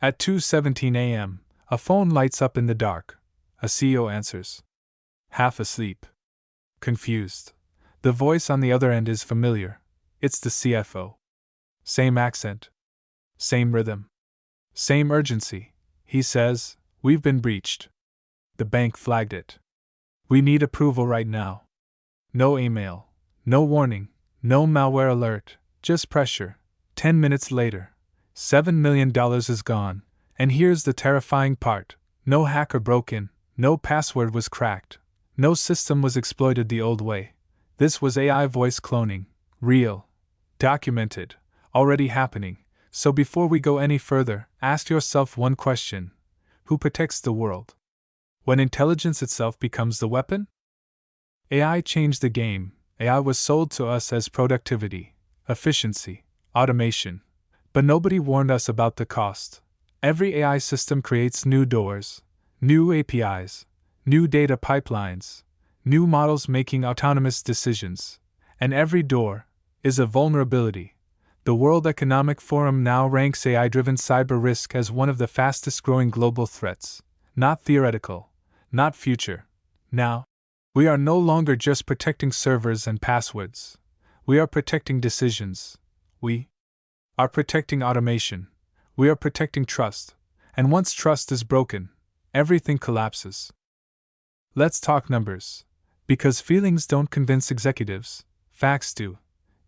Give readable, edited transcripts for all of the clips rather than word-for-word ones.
At 2:17 a.m., a phone lights up in the dark. A CEO answers. Half asleep. Confused. The voice on the other end is familiar. It's the CFO. Same accent. Same rhythm. Same urgency. He says, "We've been breached. The bank flagged it. We need approval right now." No email. No warning. No malware alert. Just pressure. 10 minutes later, $7 million is gone. And here's the terrifying part. No hacker broke in. No password was cracked. No system was exploited the old way. This was AI voice cloning. Real. Documented. Already happening. So before we go any further, ask yourself one question. Who protects the world? When intelligence itself becomes the weapon? AI changed the game. AI was sold to us as productivity, efficiency, automation. But nobody warned us about the cost. Every AI system creates new doors, new APIs, new data pipelines, new models making autonomous decisions. And every door is a vulnerability. The World Economic Forum now ranks AI-driven cyber risk as one of the fastest-growing global threats. Not theoretical, not future. Now, we are no longer just protecting servers and passwords. We are protecting decisions. We are protecting automation. We are protecting trust. And once trust is broken, everything collapses. Let's talk numbers. Because feelings don't convince executives, facts do.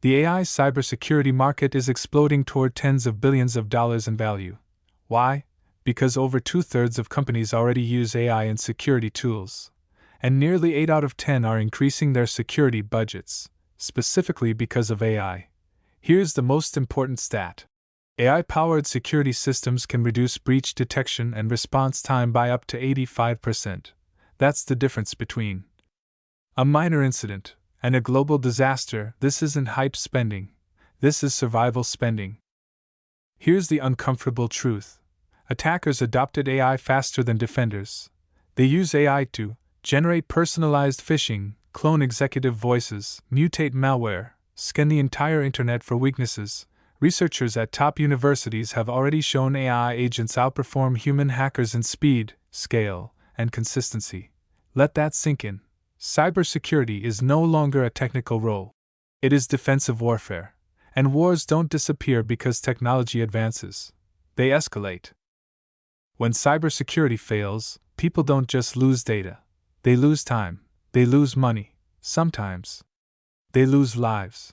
The AI cybersecurity market is exploding toward tens of billions of dollars in value. Why? Because over 2/3 of companies already use AI in security tools. And nearly 8 out of 10 are increasing their security budgets, specifically because of AI. Here's the most important stat. AI-powered security systems can reduce breach detection and response time by up to 85%. That's the difference between a minor incident and a global disaster. This isn't hype spending. This is survival spending. Here's the uncomfortable truth. Attackers adopted AI faster than defenders. They use AI to generate personalized phishing, clone executive voices, mutate malware, scan the entire internet for weaknesses. Researchers at top universities have already shown AI agents outperform human hackers in speed, scale, and consistency. Let that sink in. Cybersecurity is no longer a technical role. It is defensive warfare. And wars don't disappear because technology advances. They escalate. When cybersecurity fails, people don't just lose data. They lose time. They lose money. Sometimes they lose lives.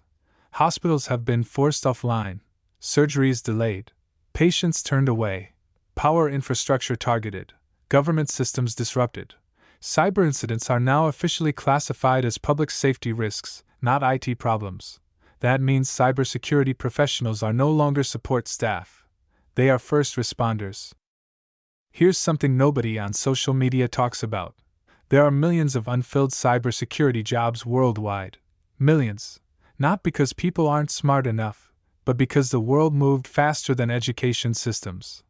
Hospitals have been forced offline, surgeries delayed, patients turned away, power infrastructure targeted, government systems disrupted. Cyber incidents are now officially classified as public safety risks, not IT problems. That means cybersecurity professionals are no longer support staff. They are first responders. Here's something nobody on social media talks about. There are millions of unfilled cybersecurity jobs worldwide. Millions. Not because people aren't smart enough, but because the world moved faster than education systems.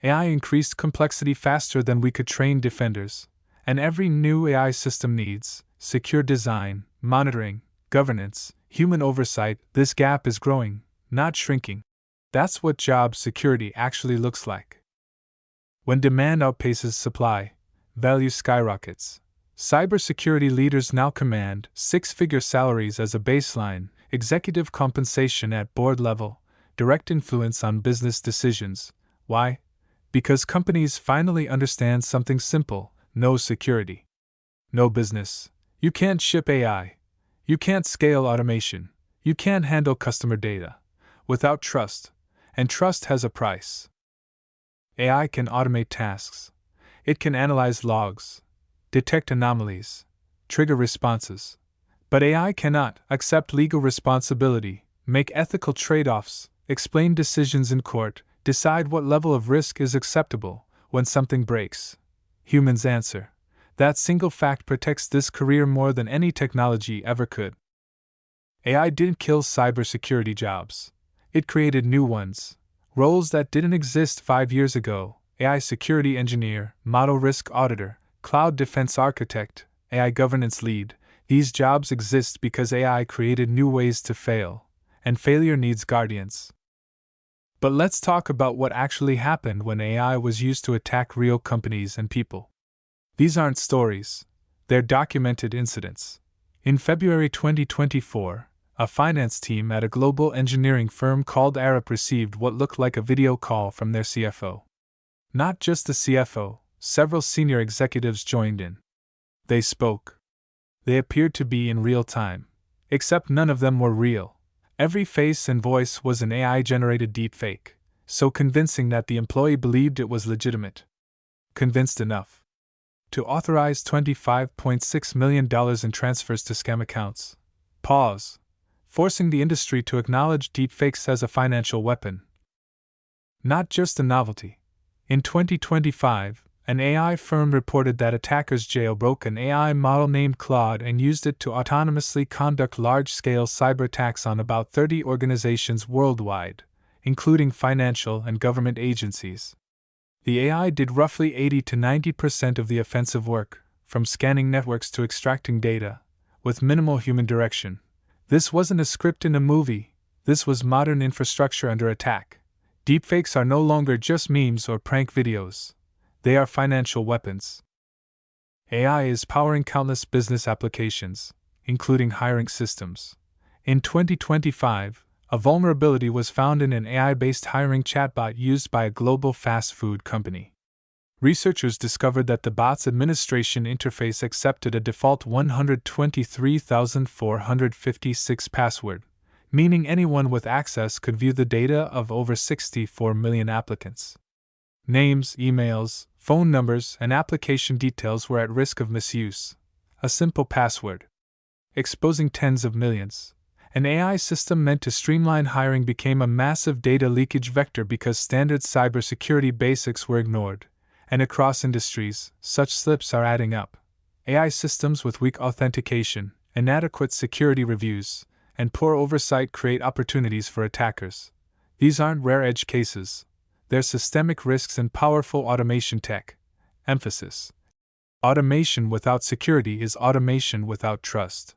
AI increased complexity faster than we could train defenders. And every new AI system needs secure design, monitoring, governance, human oversight. This gap is growing, not shrinking. That's what job security actually looks like. When demand outpaces supply, value skyrockets. Cybersecurity leaders now command six-figure salaries as a baseline, executive compensation at board level, direct influence on business decisions. Why? Because companies finally understand something simple: no security, no business. You can't ship AI. You can't scale automation. You can't handle customer data without trust, and trust has a price. AI can automate tasks. It can analyze logs, detect anomalies, trigger responses. But AI cannot accept legal responsibility, make ethical trade-offs, explain decisions in court, decide what level of risk is acceptable when something breaks. Humans answer. That single fact protects this career more than any technology ever could. AI didn't kill cybersecurity jobs. It created new ones. Roles that didn't exist 5 years ago: AI security engineer, model risk auditor, cloud defense architect, AI governance lead. These jobs exist because AI created new ways to fail, and failure needs guardians. But let's talk about what actually happened when AI was used to attack real companies and people. These aren't stories, they're documented incidents. In February 2024, a finance team at a global engineering firm called Arup received what looked like a video call from their CFO. Not just the CFO, several senior executives joined in. They spoke. They appeared to be in real time, except none of them were real. Every face and voice was an AI-generated deepfake, so convincing that the employee believed it was legitimate. Convinced enough to authorize $25.6 million in transfers to scam accounts. Pause. Forcing the industry to acknowledge deepfakes as a financial weapon. Not just a novelty. In 2025, an AI firm reported that attackers jailbroke an AI model named Claude and used it to autonomously conduct large-scale cyber attacks on about 30 organizations worldwide, including financial and government agencies. The AI did roughly 80 to 90% of the offensive work, from scanning networks to extracting data, with minimal human direction. This wasn't a script in a movie, this was modern infrastructure under attack. Deepfakes are no longer just memes or prank videos. They are financial weapons. AI is powering countless business applications, including hiring systems. In 2025, a vulnerability was found in an AI-based hiring chatbot used by a global fast food company. Researchers discovered that the bot's administration interface accepted a default 123,456 password, meaning anyone with access could view the data of over 64 million applicants. Names, emails, phone numbers, and application details were at risk of misuse. A simple password, exposing tens of millions. An AI system meant to streamline hiring became a massive data leakage vector because standard cybersecurity basics were ignored. And across industries, such slips are adding up. AI systems with weak authentication, inadequate security reviews, and poor oversight create opportunities for attackers. These aren't rare edge cases. They're systemic risks in powerful automation tech. Emphasis. Automation without security is automation without trust.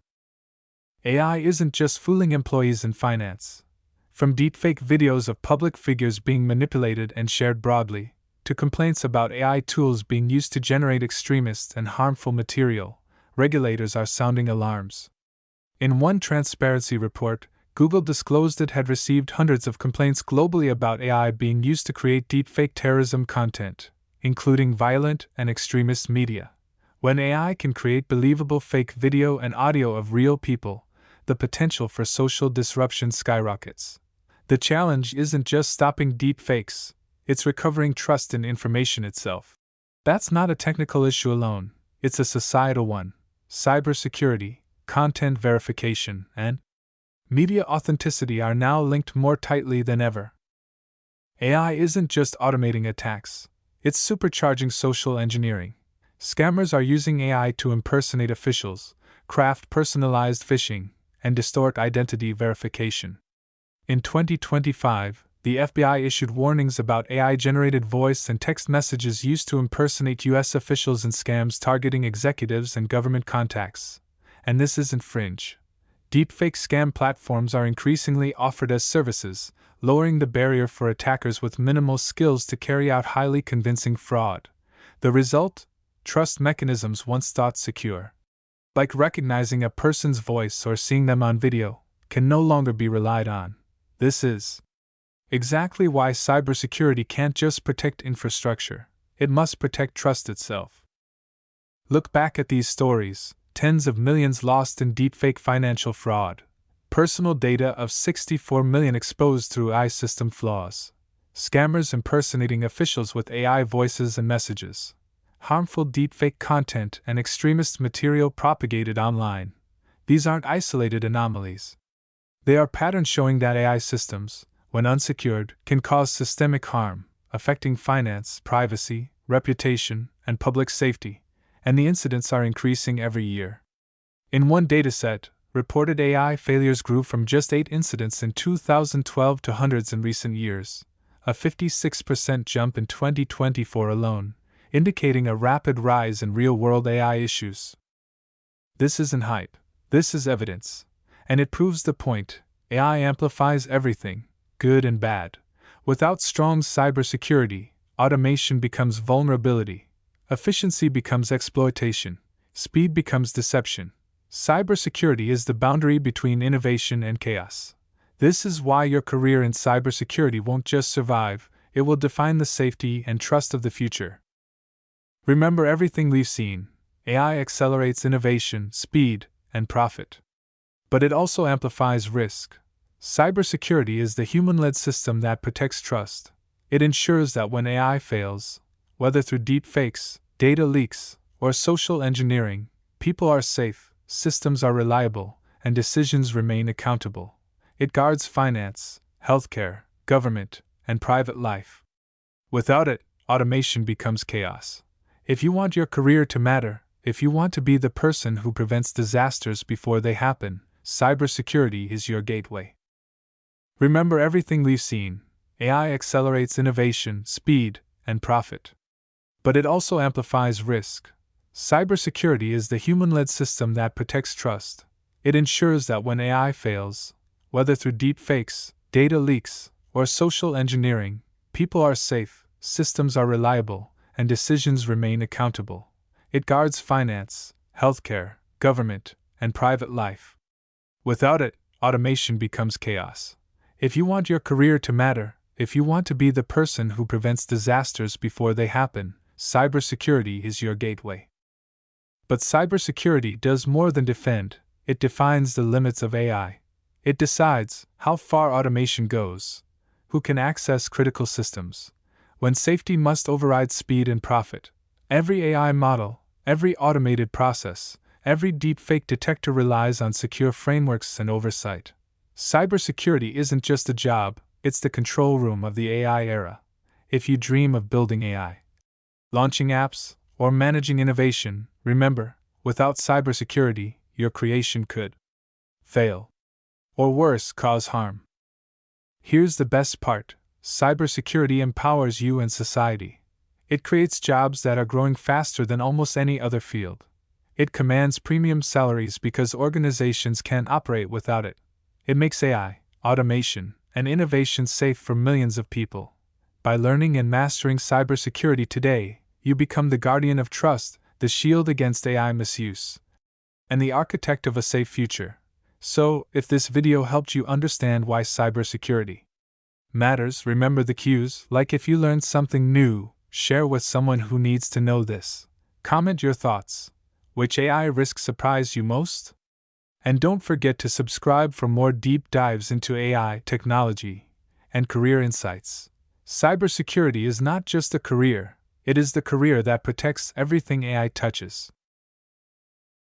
AI isn't just fooling employees in finance. From deepfake videos of public figures being manipulated and shared broadly, to complaints about AI tools being used to generate extremist and harmful material, regulators are sounding alarms. In one transparency report, Google disclosed it had received hundreds of complaints globally about AI being used to create deepfake terrorism content, including violent and extremist media. When AI can create believable fake video and audio of real people, the potential for social disruption skyrockets. The challenge isn't just stopping deepfakes, it's recovering trust in information itself. That's not a technical issue alone, it's a societal one. Cybersecurity, content verification, and media authenticity are now linked more tightly than ever. AI isn't just automating attacks, it's supercharging social engineering. Scammers are using AI to impersonate officials, craft personalized phishing, and distort identity verification. In 2025, the FBI issued warnings about AI-generated voice and text messages used to impersonate U.S. officials in scams targeting executives and government contacts. And this isn't fringe. Deepfake scam platforms are increasingly offered as services, lowering the barrier for attackers with minimal skills to carry out highly convincing fraud. The result? Trust mechanisms once thought secure, like recognizing a person's voice or seeing them on video, can no longer be relied on. This is exactly why cybersecurity can't just protect infrastructure, it must protect trust itself. Look back at these stories, tens of millions lost in deepfake financial fraud, personal data of 64 million exposed through AI system flaws, scammers impersonating officials with AI voices and messages, harmful deepfake content and extremist material propagated online. These aren't isolated anomalies. They are patterns showing that AI systems, when unsecured, can cause systemic harm, affecting finance, privacy, reputation, and public safety, and the incidents are increasing every year. In one dataset, reported AI failures grew from just 8 incidents in 2012 to hundreds in recent years, a 56% jump in 2024 alone, indicating a rapid rise in real-world AI issues. This isn't hype, this is evidence, and it proves the point: AI amplifies everything, good and bad. Without strong cybersecurity, automation becomes vulnerability, efficiency becomes exploitation, speed becomes deception. Cybersecurity is the boundary between innovation and chaos. This is why your career in cybersecurity won't just survive, it will define the safety and trust of the future. Remember everything we've seen: AI accelerates innovation, speed, and profit. But it also amplifies risk. Cybersecurity is the human-led system that protects trust. It ensures that when AI fails, whether through deepfakes, data leaks, or social engineering, people are safe, systems are reliable, and decisions remain accountable. It guards finance, healthcare, government, and private life. Without it, automation becomes chaos. If you want your career to matter, if you want to be the person who prevents disasters before they happen, cybersecurity is your gateway. Remember everything we've seen: AI accelerates innovation, speed, and profit. But it also amplifies risk. Cybersecurity is the human-led system that protects trust. It ensures that when AI fails, whether through deepfakes, data leaks, or social engineering, people are safe, systems are reliable, and decisions remain accountable. It guards finance, healthcare, government, and private life. Without it, automation becomes chaos. If you want your career to matter, if you want to be the person who prevents disasters before they happen, cybersecurity is your gateway. But cybersecurity does more than defend, it defines the limits of AI. It decides how far automation goes, who can access critical systems, when safety must override speed and profit. Every AI model, every automated process, every deepfake detector relies on secure frameworks and oversight. Cybersecurity isn't just a job, it's the control room of the AI era. If you dream of building AI, launching apps, or managing innovation, remember, without cybersecurity, your creation could fail. Or worse, cause harm. Here's the best part: cybersecurity empowers you and society. It creates jobs that are growing faster than almost any other field. It commands premium salaries because organizations can't operate without it. It makes AI, automation, and innovation safe for millions of people. By learning and mastering cybersecurity today, you become the guardian of trust, the shield against AI misuse, and the architect of a safe future. So, if this video helped you understand why cybersecurity matters, remember the cues. Like if you learned something new, share with someone who needs to know this. Comment your thoughts. Which AI risk surprised you most? And don't forget to subscribe for more deep dives into AI, technology, and career insights. Cybersecurity is not just a career, it is the career that protects everything AI touches.